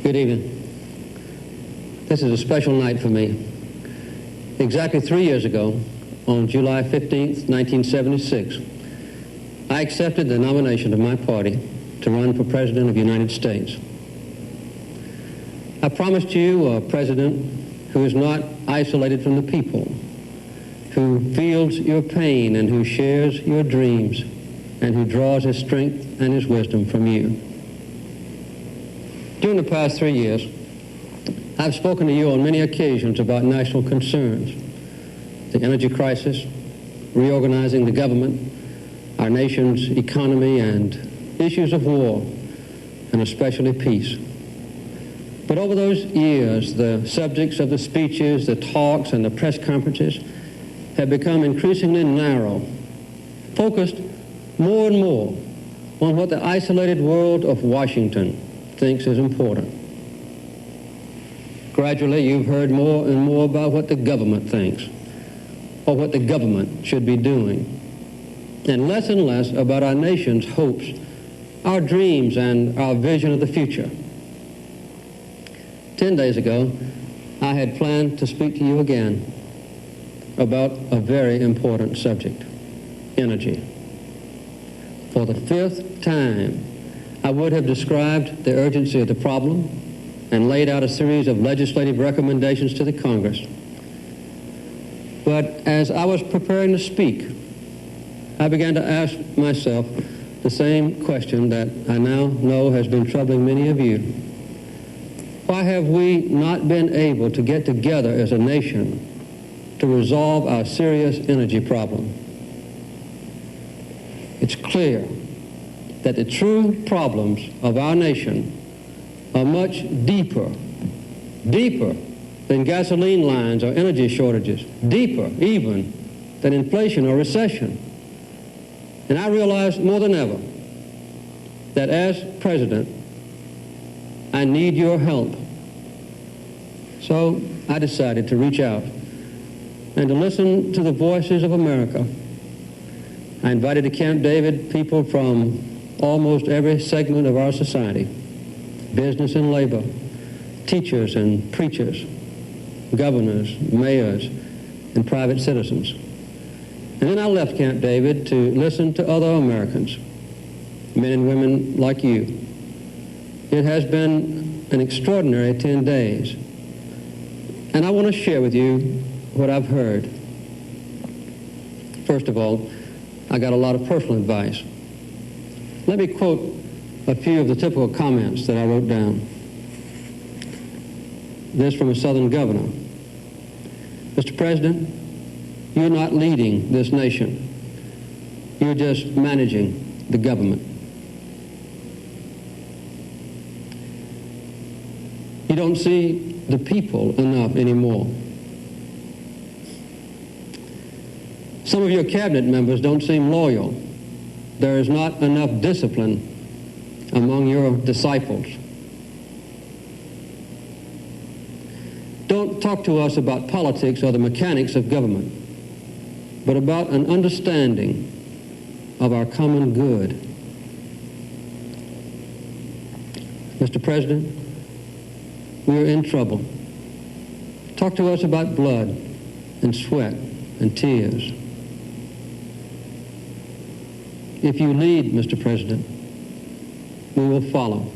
Good evening. This is a special night for me. Exactly 3 years ago, on July 15th, 1976, I accepted the nomination of my party to run for President of the United States. I promised you a president who is not isolated from the people, who feels your pain and who shares your dreams, and who draws his strength and his wisdom from you. During the past 3 years, I've spoken to you on many occasions about national concerns: the energy crisis, reorganizing the government, our nation's economy, and issues of war, and especially peace. But over those years, the subjects of the speeches, the talks, and the press conferences have become increasingly narrow, focused more and more on what the isolated world of Washington thinks is important. Gradually, you've heard more and more about what the government thinks, or what the government should be doing, and less about our nation's hopes, our dreams, and our vision of the future. 10 days ago, I had planned to speak to you again about a very important subject: energy. For the 5th time, I would have described the urgency of the problem and laid out a series of legislative recommendations to the Congress. But as I was preparing to speak, I began to ask myself the same question that I now know has been troubling many of you. Why have we not been able to get together as a nation to resolve our serious energy problem? It's clear that the true problems of our nation are much deeper than gasoline lines or energy shortages, deeper even than inflation or recession. And I realize more than ever that as president, I need your help. So I decided to reach out and to listen to the voices of America. I invited to Camp David people from almost every segment of our society: business and labor, teachers and preachers, governors, mayors, and private citizens. And then I left Camp David to listen to other Americans, men and women like you. It has been an extraordinary 10 days. And I want to share with you what I've heard. First of all, I got a lot of personal advice. Let me quote a few of the typical comments that I wrote down. This from a Southern governor: Mr. President, you're not leading this nation. You're just managing the government. You don't see the people enough anymore. Some of your cabinet members don't seem loyal. There is not enough discipline among your disciples. Don't talk to us about politics or the mechanics of government, but about an understanding of our common good. Mr. President, we're in trouble. Talk to us about blood and sweat and tears. If you lead, Mr. President, we will follow.